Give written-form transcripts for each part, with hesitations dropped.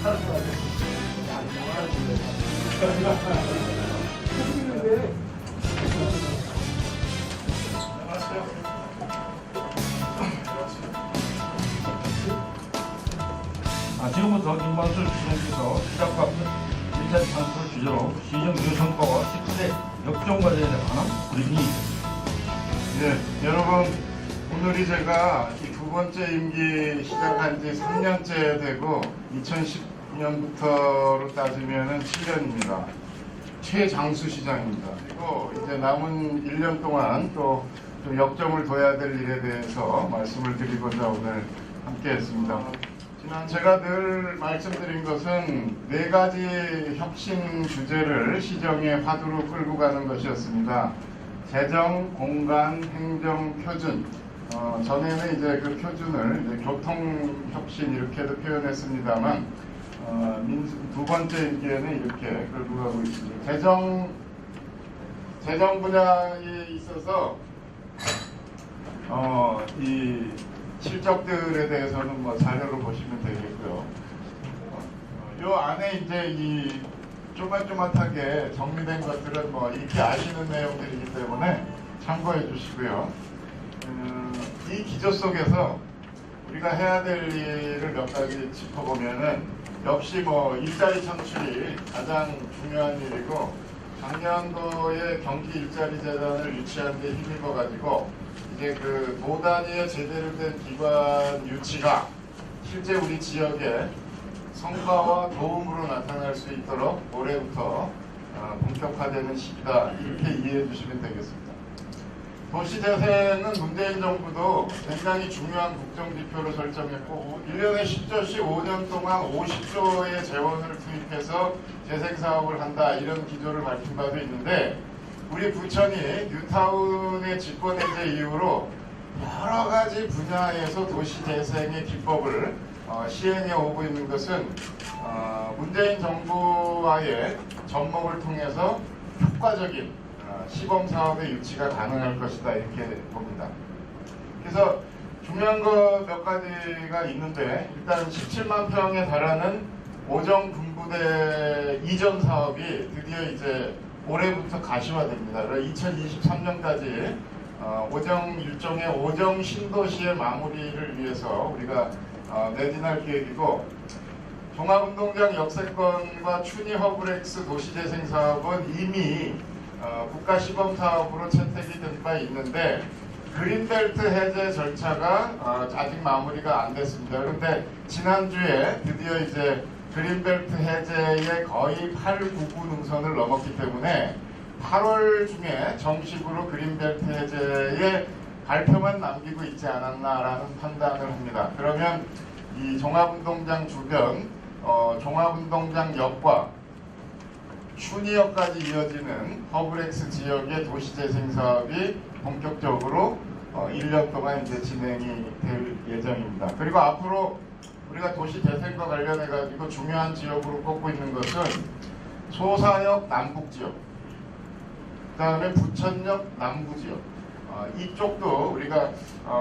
지금부터 김광철 시장께서 시작과 1차 찬스를 주제로 시정 유효 성과와 19대 역종 과제에 관한 브리핑이 있습니다. 네, 여러분, 오늘이 제가 이 두 번째 임기 시작한 지 3년째 되고 2010년부터로 따지면 7년입니다. 최장수 시장입니다. 그리고 이제 남은 1년 동안 또 좀 역점을 둬야 될 일에 대해서 말씀을 드리고자 오늘 함께 했습니다. 지난 제가 늘 말씀드린 것은 4가지 혁신 주제를 시정의 화두로 끌고 가는 것이었습니다. 재정, 공간, 행정, 표준. 전에는 이제 그 표준을 이제 교통혁신 이렇게도 표현했습니다만, 두 번째 임기에는 이렇게 끌고 가고 있습니다. 재정 분야에 있어서, 이 실적들에 대해서는 뭐 자료로 보시면 되겠고요. 요 안에 이제 이 쪼만쪼만하게 정리된 것들은 뭐 익히 아시는 내용들이기 때문에 참고해 주시고요. 이 기조 속에서 우리가 해야 될 일을 몇 가지 짚어보면은 역시 뭐 일자리 창출이 가장 중요한 일이고, 작년도에 경기 일자리 재단을 유치한 데 힘입어 가지고 이제 그 도 단위의 제대로 된 기관 유치가 실제 우리 지역에 성과와 도움으로 나타날 수 있도록 올해부터 본격화되는 시기다, 이렇게 이해해 주시면 되겠습니다. 도시재생은 문재인 정부도 굉장히 중요한 국정지표로 설정했고 1년에 10조씩 5년 동안 50조의 재원을 투입해서 재생사업을 한다, 이런 기조를 밝힌 바도 있는데, 우리 부천이 뉴타운의 집권해제 이후로 여러 가지 분야에서 도시재생의 기법을 시행해 오고 있는 것은 문재인 정부와의 접목을 통해서 효과적인 시범사업의 유치가 가능할 것이다, 이렇게 봅니다. 그래서 중요한 거 몇 가지가 있는데, 일단 17만 평에 달하는 오정 분부대 이전 사업이 드디어 이제 올해부터 가시화됩니다. 2023년까지 오정 일종의 오정 신도시의 마무리를 위해서 우리가 매진할 계획이고, 종합운동장 역세권과 추니 허브렉스 도시재생 사업은 이미 국가 시범 사업으로 채택이 된 바 있는데, 그린벨트 해제 절차가 아직 마무리가 안 됐습니다. 그런데 지난주에 드디어 이제 그린벨트 해제의 거의 8, 9구 능선을 넘었기 때문에 8월 중에 정식으로 그린벨트 해제의 발표만 남기고 있지 않았나라는 판단을 합니다. 그러면 이 종합운동장 주변, 종합운동장역과 춘희역까지 이어지는 허브렉스 지역의 도시재생 사업이 본격적으로 1년 동안 이제 진행이 될 예정입니다. 그리고 앞으로 우리가 도시재생과 관련해 가지고 중요한 지역으로 꼽고 있는 것은 소사역 남북지역, 그 다음에 부천역 남부지역, 이쪽도 우리가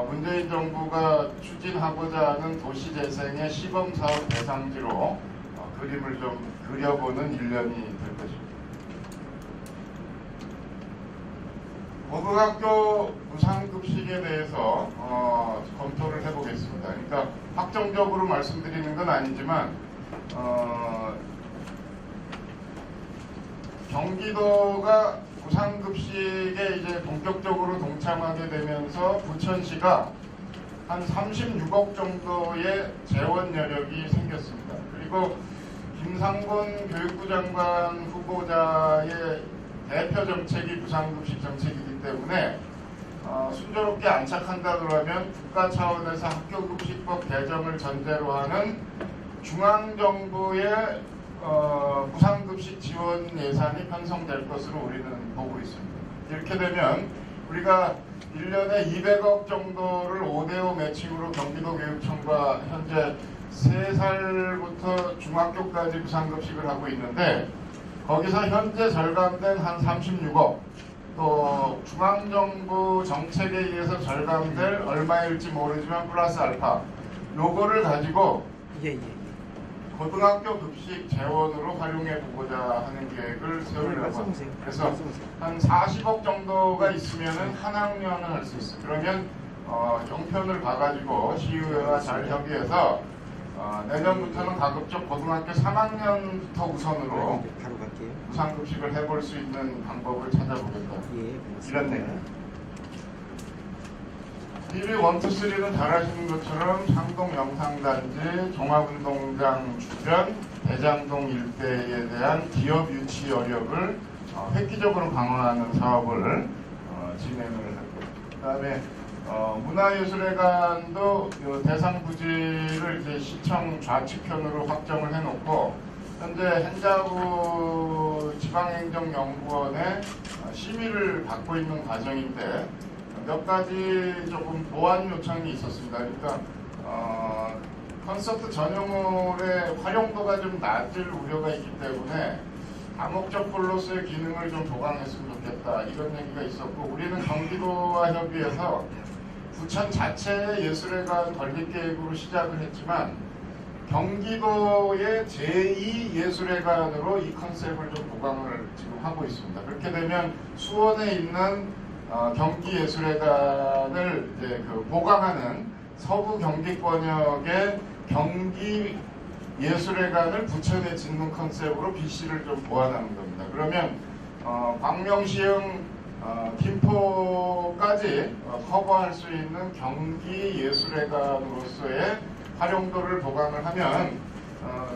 문재인 정부가 추진하고자 하는 도시재생의 시범사업 대상지로 그림을 좀 그려보는 1년이 될 것입니다. 고등학교 무상급식에 대해서 검토를 해보겠습니다. 그러니까 확정적으로 말씀드리는 건 아니지만 경기도가 무상급식에 이제 본격적으로 동참하게 되면서 부천시가 한 36억 정도의 재원 여력이 생겼습니다. 그리고 김상곤 교육부 장관 후보자의 대표 정책이 무상급식 정책이기 때문에 순조롭게 안착한다 그러면 국가 차원에서 학교급식법 개정을 전제로 하는 중앙정부의 무상급식 지원 예산이 편성될 것으로 우리는 보고 있습니다. 이렇게 되면 우리가 1년에 200억 정도를 5대5 매칭으로 경기도교육청과 현재 3살부터 중학교까지 무상급식을 하고 있는데, 거기서 현재 절감된 한 36억, 또 중앙정부 정책에 의해서 절감될 얼마일지 모르지만 플러스 알파, 요거를 가지고 고등학교 급식 재원으로 활용해 보고자 하는 계획을 세우려고 합니다. 그래서 한 40억 정도가 있으면은 한 학년을 할 수 있어요. 그러면 형편을 봐가지고 시의회와 잘 협의해서 내년부터는 가급적 고등학교 3학년부터 우선으로 바로 갈게요. 무상급식을 해볼 수 있는 방법을 찾아보겠다. 예, 이런 내용. DB 1, 2, 3는 잘 아시는 것처럼 창동 영상단지, 종합운동장 주변, 대장동 일대에 대한 기업 유치 여력을 획기적으로 강화하는 사업을 진행을 했고, 그다음에 문화예술회관도 대상 부지를 이제 시청 좌측편으로 확정을 해놓고 현재 행자부 지방행정연구원의 심의를 받고 있는 과정인데 몇 가지 조금 보완 요청이 있었습니다. 그러니까 콘서트 전용홀의 활용도가 좀 낮을 우려가 있기 때문에 다목적 홀로서의 기능을 좀 보강했으면 좋겠다 이런 얘기가 있었고, 우리는 경기도와 협의해서 부천 자체의 예술회관 건립 계획으로 시작을 했지만 경기도의 제2예술회관으로 이 컨셉을 좀 보강을 지금 하고 있습니다. 그렇게 되면 수원에 있는 경기예술회관을 이제 보강하는 서부 경기권역의 경기예술회관을 부천에 짓는 컨셉으로 BC를 좀 보완하는 겁니다. 그러면 광명시흥 김포까지 커버할 수 있는 경기예술회관으로서의 활용도를 보강을 하면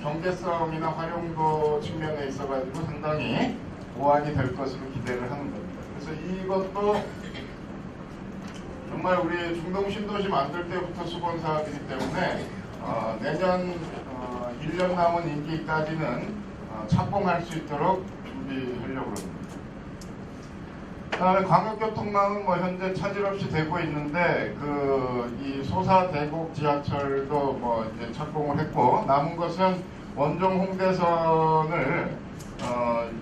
경제성이나 활용도 측면에 있어가지고 상당히 보완이 될 것으로 기대를 하는 겁니다. 그래서 이것도 정말 우리 중동 신도시 만들 때부터 수건 사업이기 때문에 내년 1년 남은 임기까지는 착공할 수 있도록 준비하려고 합니다. 그다음에 광역교통망은 현재 차질 없이 되고 있는데 이 소사 대곡 지하철도 이제 착공을 했고, 남은 것은 원종 홍대선을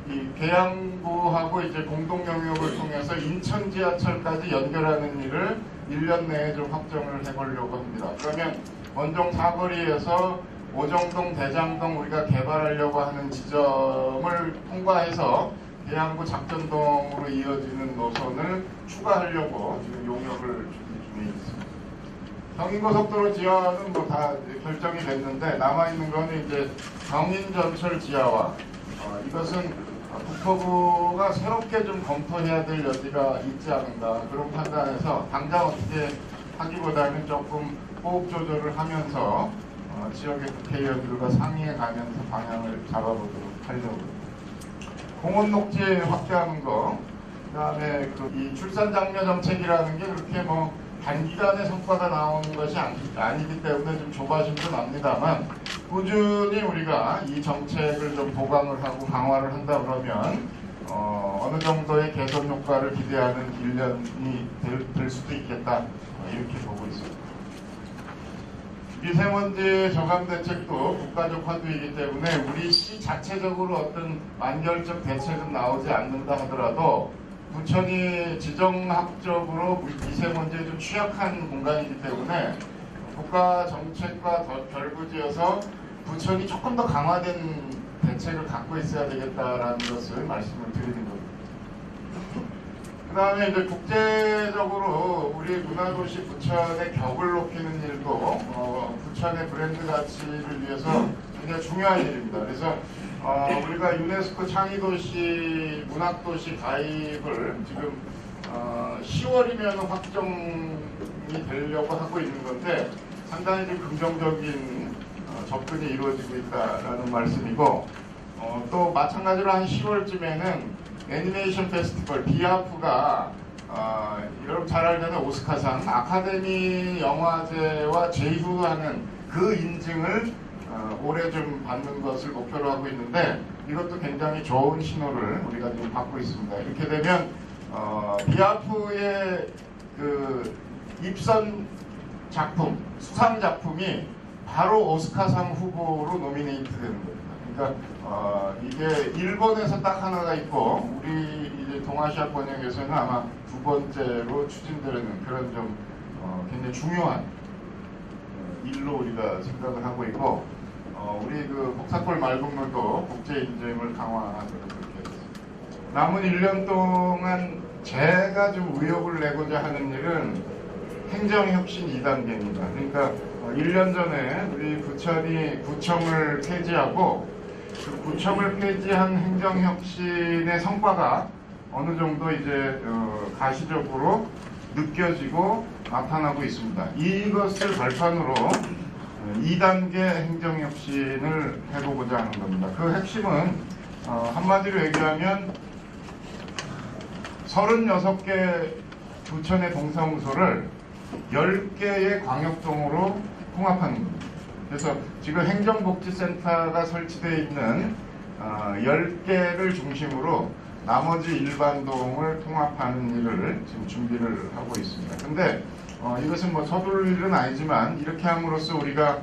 이 계양구하고 이제 공동 영역을 통해서 인천 지하철까지 연결하는 일을 1년 내에 좀 확정을 해보려고 합니다. 그러면 원종 사거리에서 오정동, 대장동 우리가 개발하려고 하는 지점을 통과해서 계양구 작전동으로 이어지는 노선을 추가하려고 지금 용역을 준비 중에 있습니다. 경인고속도로 지하는 다 결정이 됐는데 남아있는 거는 이제 경인전철 지하화. 이것은 국토부가 새롭게 좀 검토해야 될 여지가 있지 않은가 그런 판단에서 당장 어떻게 하기보다는 조금 호흡 조절을 하면서 지역의 국회의원들과 상의해 가면서 방향을 잡아보도록 하려고 합니다. 공원 녹지 확대하는 거, 그다음에 이 출산 장려 정책이라는 게 그렇게 단기간에 성과가 나오는 것이 아니기 때문에 좀 조바심도 납니다만, 꾸준히 우리가 이 정책을 좀 보강을 하고 강화를 한다 그러면 어느 정도의 개선 효과를 기대하는 1년이 될 수도 있겠다 이렇게 보고 있습니다. 미세먼지 저감 대책도 국가적 화두이기 때문에 우리 시 자체적으로 어떤 완결적 대책은 나오지 않는다 하더라도 부천이 지정학적으로 미세먼지에 좀 취약한 공간이기 때문에 국가 정책과 더 결부지어서 부천이 조금 더 강화된 대책을 갖고 있어야 되겠다라는 것을 말씀을 드리는 겁니다. 그 다음에 이제 국제적으로 우리 문화도시 부천의 격을 높이는 일도 부천의 브랜드 가치를 위해서 굉장히 중요한 일입니다. 그래서 우리가 유네스코 창의도시 문학도시 가입을 지금 10월이면 확정이 되려고 하고 있는 건데 상당히 좀 긍정적인 접근이 이루어지고 있다라는 말씀이고, 또 마찬가지로 한 10월쯤에는 애니메이션 페스티벌 비아프가 여러분 잘 알잖아요. 오스카상 아카데미 영화제와 제휴하는 그 인증을 올해 좀 받는 것을 목표로 하고 있는데, 이것도 굉장히 좋은 신호를 우리가 지금 받고 있습니다. 이렇게 되면 비아프의 입선 작품, 수상 작품이 바로 오스카상 후보로 노미네이트 되는 겁니다. 그러니까 이게 일본에서 딱 하나가 있고 우리 이제 동아시아 번역에서는 아마 두 번째로 추진되는 그런 좀 굉장히 중요한 일로 우리가 생각을 하고 있고, 우리 그 복사골 말근무도 국제 인증을 강화하도록 그렇게 했습니다. 남은 1년 동안 제가 좀 의욕을 내고자 하는 일은 행정혁신 2단계입니다. 그러니까 1년 전에 우리 부천이 구청을 폐지하고 그 구청을 폐지한 행정혁신의 성과가 어느 정도 이제 가시적으로 느껴지고 나타나고 있습니다. 이것을 발판으로 2단계 행정혁신을 해보고자 하는 겁니다. 그 핵심은 한마디로 얘기하면 36개 부천의 동사무소를 10개의 광역동으로 통합하는 겁니다. 그래서 지금 행정복지센터가 설치되어 있는 10개를 중심으로 나머지 일반동을 통합하는 일을 지금 준비를 하고 있습니다. 근데 이것은 뭐 서둘 일은 아니지만 이렇게 함으로써 우리가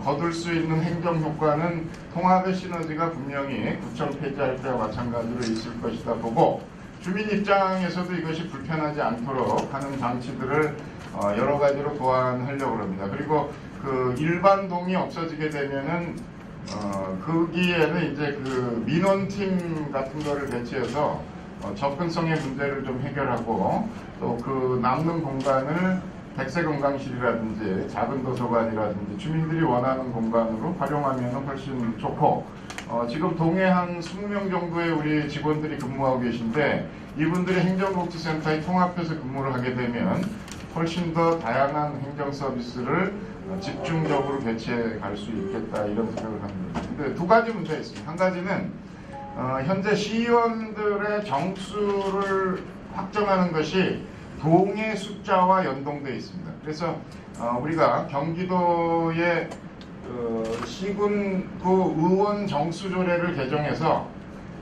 거둘 수 있는 행정 효과는 통합의 시너지가 분명히 구청 폐지할 때와 마찬가지로 있을 것이다 보고 주민 입장에서도 이것이 불편하지 않도록 하는 장치들을 여러 가지로 보완하려고 합니다. 그리고 그 일반동이 없어지게 되면은 거기에는 이제 그 민원팀 같은 거를 배치해서 접근성의 문제를 좀 해결하고 또 그 남는 공간을 백색건강실이라든지 작은 도서관이라든지 주민들이 원하는 공간으로 활용하면 훨씬 좋고 지금 동에 한 20명 정도의 우리 직원들이 근무하고 계신데 이분들이 행정복지센터에 통합해서 근무를 하게 되면 훨씬 더 다양한 행정 서비스를 집중적으로 배치해 갈 수 있겠다 이런 생각을 합니다. 근데 두 가지 문제가 있습니다. 한 가지는 현재 시의원들의 정수를 확정하는 것이 동의 숫자와 연동되어 있습니다. 그래서 우리가 경기도의 시군구 의원 정수조례를 개정해서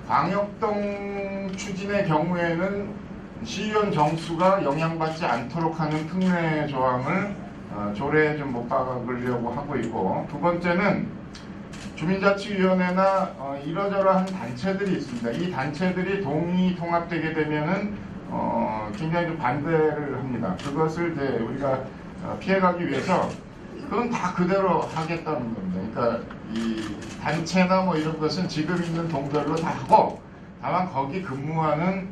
광역동 추진의 경우에는 시의원 정수가 영향받지 않도록 하는 특례 조항을 조례에 좀 못 박으려고 하고 있고 두 번째는 주민자치위원회나 이러저러한 단체들이 있습니다. 이 단체들이 동의 통합되게 되면은 굉장히 좀 반대를 합니다. 그것을 이제 우리가 피해가기 위해서 그건 다 그대로 하겠다는 겁니다. 그러니까 이 단체나 뭐 이런 것은 지금 있는 동별로 다 하고 다만 거기 근무하는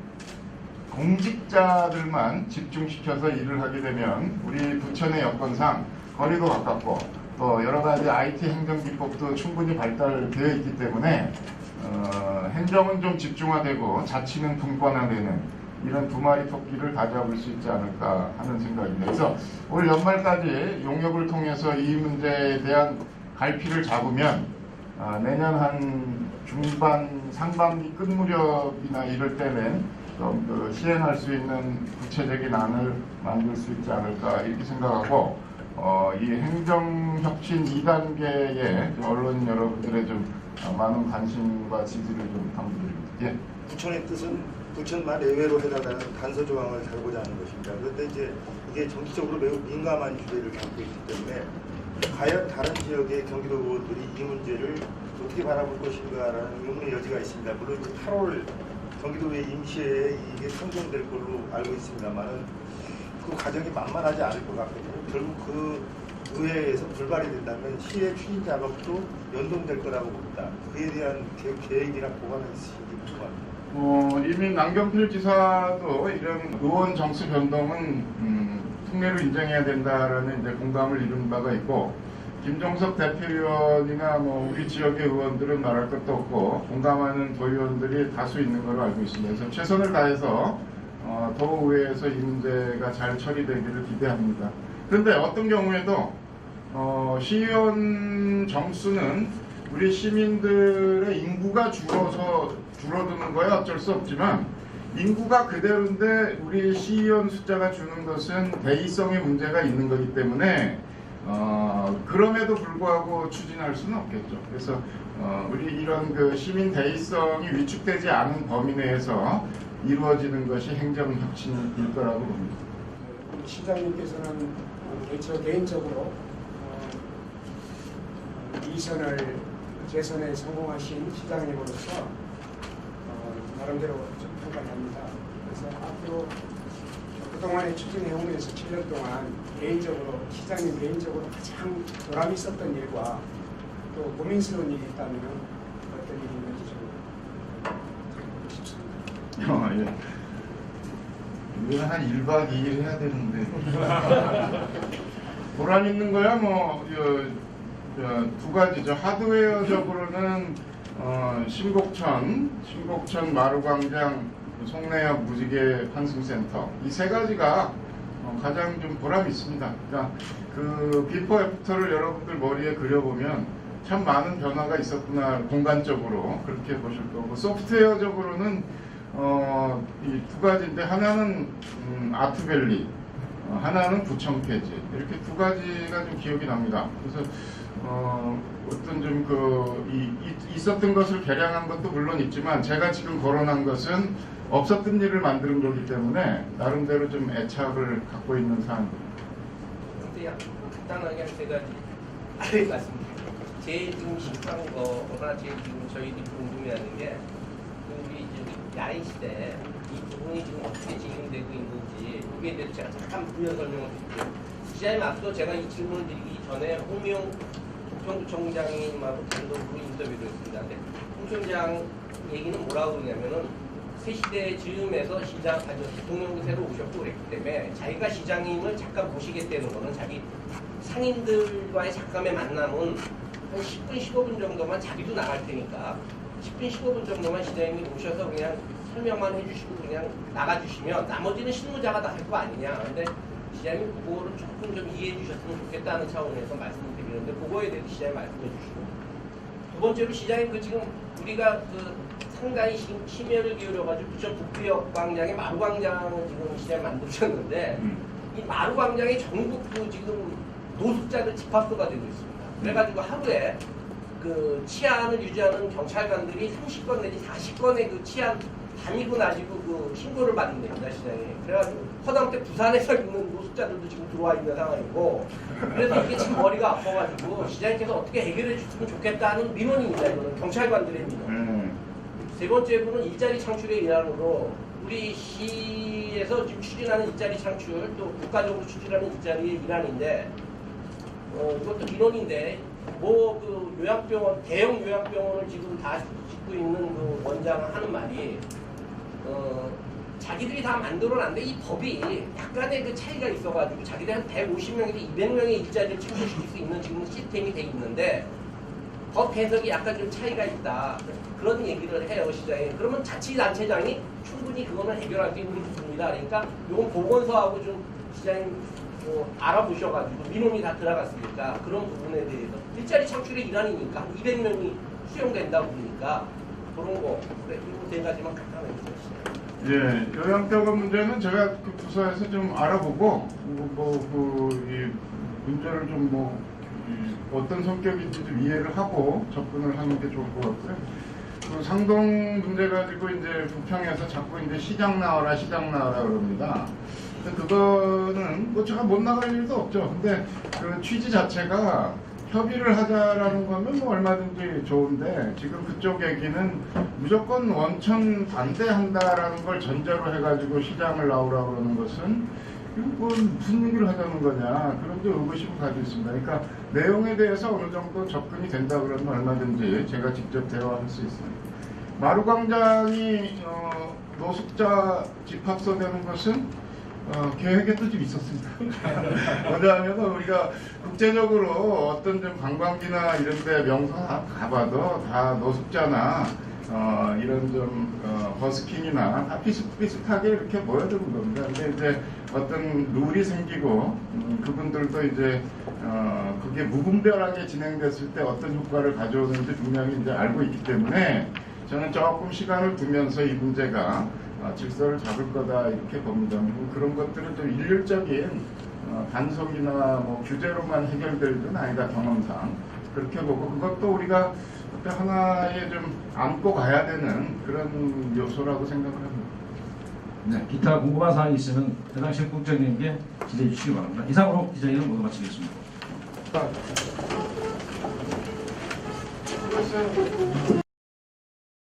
공직자들만 집중시켜서 일을 하게 되면 우리 부천의 여건상 거리도 가깝고 또 여러 가지 IT 행정 기법도 충분히 발달되어 있기 때문에 행정은 좀 집중화되고 자치는 분권화되는 이런 두 마리 토끼를 다잡을 수 있지 않을까 하는 생각입니다. 그래서 올 연말까지 용역을 통해서 이 문제에 대한 갈피를 잡으면 내년 한 중반 상반기 끝 무렵이나 이럴 때는 좀 시행할 수 있는 구체적인 안을 만들 수 있지 않을까 이렇게 생각하고 이 행정혁신 2단계에 언론 여러분들의 좀 많은 관심과 지지를 좀 당부드립니다. 예. 부천의 뜻은 부천만 예외로 해달라는 단서 조항을 달고자 하는 것입니다. 그런데 이제 이게 정치적으로 매우 민감한 주제를 담고 있기 때문에 과연 다른 지역의 경기도 의원들이 이 문제를 어떻게 바라볼 것인가라는 의문의 여지가 있습니다. 물론 이제 8월 경기도의 임시회에 이게 상정될 걸로 알고 있습니다만은 그 과정이 만만하지 않을 것 같거든요. 결국 그 의회에서 불발이 된다면 시의 추진 작업도 연동될 거라고 봅니다. 그에 대한 계획이나 보관이 있으신지 궁금합니다. 이미 남경필 지사도 이런 의원 정수 변동은 특례로 인정해야 된다라는 이제 공감을 이룬 바가 있고 김종석 대표위원이나 뭐 우리 지역의 의원들은 말할 것도 없고 공감하는 도의원들이 다수 있는 걸로 알고 있습니다. 그래서 최선을 다해서 도의회에서 이 문제가 잘 처리되기를 기대합니다. 그런데 어떤 경우에도 시의원 정수는 우리 시민들의 인구가 줄어드는 거야 어쩔 수 없지만 인구가 그대로인데 우리 시의원 숫자가 주는 것은 대의성의 문제가 있는 거기 때문에 그럼에도 불구하고 추진할 수는 없겠죠. 그래서 우리 이런 그 시민 대의성이 위축되지 않은 범위 내에서 이루어지는 것이 행정혁신일 거라고 봅니다. 시장님께서는 저 개인적으로 재선에 성공하신 시장님으로서 나름대로 좀 평가를 합니다. 그래서 앞으로 그동안의 추진 내용에서 7년 동안 시장님 개인적으로 가장 보람 있었던 일과 또 고민스러운 일이 있다면 어떤 일이 있는지 좀 들어보고 싶습니다. 예. 이거 한 1박 2일 해야 되는데. 보람 있는 거야, 뭐, 두 가지죠. 하드웨어적으로는, 신곡천 마루광장, 송내역 무지개 환승센터. 이 세 가지가 가장 좀 보람이 있습니다. 그러니까 그 비포 애프터를 여러분들 머리에 그려보면 참 많은 변화가 있었구나, 공간적으로. 그렇게 보실 거고. 소프트웨어적으로는 이 두 가지인데, 하나는 아트밸리, 하나는 구청 폐지, 이렇게 두 가지가 좀 기억이 납니다. 그래서 어떤 좀 있었던 것을 개량한 것도 물론 있지만, 제가 지금 거론한 것은 없었던 일을 만드는 거기 때문에 나름대로 좀 애착을 갖고 있는 사안입니다. 근데 간단하게 한 세 가지 말씀드릴게요. 제일 지금 심각한 거나 제일 지금 저희들이 궁금해하는 게 우리 야인 시대 이 부분이 지금 어떻게 진행되고 있는지 이에 대해서 제가 잠깐 부연 설명을 드릴게요. 시장님 앞서 제가 이 질문을 드리기 전에 홍명 부천구청장님하고 단독으로 인터뷰를 했습니다. 근데 홍청장 얘기는 뭐라고 그러냐면은 새시대 즈음에서 시장 대통령도 새로 오셨고 그랬기 때문에 자기가 시장님을 잠깐 모시겠다는 거는 자기 상인들과의 잠깐의 만남은 한 10분, 15분 정도만 자기도 나갈 테니까 10분, 15분 정도만 시장님이 오셔서 그냥 설명만 해주시고 그냥 나가주시면 나머지는 실무자가 다 할 거 아니냐. 근데 시장님 그거를 조금 좀 이해해 주셨으면 좋겠다는 차원에서 말씀을 드리는데 그거에 대해서 시장님 말씀해 주시고 두 번째로 시장님 지금 우리가 상당히 심혈을 기울여가지고 부천 북부역 광장에 마루광장을 지금 시장님 만드셨는데 이 마루광장이 전국 지금 노숙자들 집합소가 되고 있습니다. 그래가지고 하루에 치안을 유지하는 경찰관들이 30건 내지 40건의 치안 다니고 나지고 신고를 받는 겁니다, 시장이. 그래가지고 허당때 부산에서 있는 노숙자들도 지금 들어와 있는 상황이고, 그래서 이게 참 머리가 아파가지고 시장님께서 어떻게 해결해 주시면 좋겠다는 민원입니다. 이거는 경찰관들의 민원. 세 번째 분은 일자리 창출의 일환으로 우리 시에서 지금 추진하는 일자리 창출, 또 국가적으로 추진하는 일자리의 일환인데, 이것도 민원인데, 요양병원, 대형 요양병원을 지금 다 짓고 있는 원장은 하는 말이, 자기들이 다 만들어놨는데 이 법이 약간의 차이가 있어가지고 자기들이 한 150명에서 200명의 일자리를 창출시킬 수 있는 지금 시스템이 돼 있는데 법 해석이 약간 좀 차이가 있다. 그런 얘기를 해요, 시장이. 그러면 자치단체장이 충분히 그거는 해결할 수 있는 부분이다. 그러니까 이건 보건소하고 좀 시장님 알아보셔가지고 민원이 다 들어갔으니까 그런 부분에 대해서 일자리 창출의 일환이니까 한 200명이 수용된다고 그러니까 그런 거. 그래, 이거 세 가지만 간단하게 해주세요. 예, 요양병원 문제는 제가 그 부서에서 좀 알아보고 이 문제를 좀 어떤 성격인지 좀 이해를 하고 접근을 하는 게 좋을 것 같고요. 그 상동 문제 가지고 이제 부평에서 자꾸 이제 시장 나와라 그럽니다. 근데 그거는 제가 못 나갈 일도 없죠. 근데 그 취지 자체가 협의를 하자라는 거면 얼마든지 좋은데 지금 그쪽 얘기는 무조건 원천 반대한다라는 걸 전제로 해가지고 시장을 나오라고 그러는 것은 이건 무슨 얘기를 하자는 거냐 그런 게 의구심을 가지고 있습니다. 그러니까 내용에 대해서 어느 정도 접근이 된다 그러면 얼마든지 제가 직접 대화할 수 있습니다. 마루광장이 노숙자 집합소 되는 것은 계획에도 좀 있었습니다. 왜냐하면 우리가 국제적으로 어떤 좀 관광지나 이런 데 명소 가봐도 다 노숙자나 이런 좀 버스킹이나 다 비슷하게 이렇게 모여드는 겁니다. 근데 이제 어떤 룰이 생기고 그분들도 이제 그게 무분별하게 진행됐을 때 어떤 효과를 가져오는지 분명히 이제 알고 있기 때문에 저는 조금 시간을 두면서 이 문제가 질서를 잡을 거다 이렇게 봅니다. 그런 것들은 좀 일률적인 단속이나 규제로만 해결될 건 아니다 경험상 그렇게 보고 그것도 우리가 하나의 좀 안고 가야 되는 그런 요소라고 생각을 합니다. 네, 기타 궁금한 사항이 있으면 대장실 국장님께 질의해 주시기 바랍니다. 이상으로 기자회견을 모두 마치겠습니다.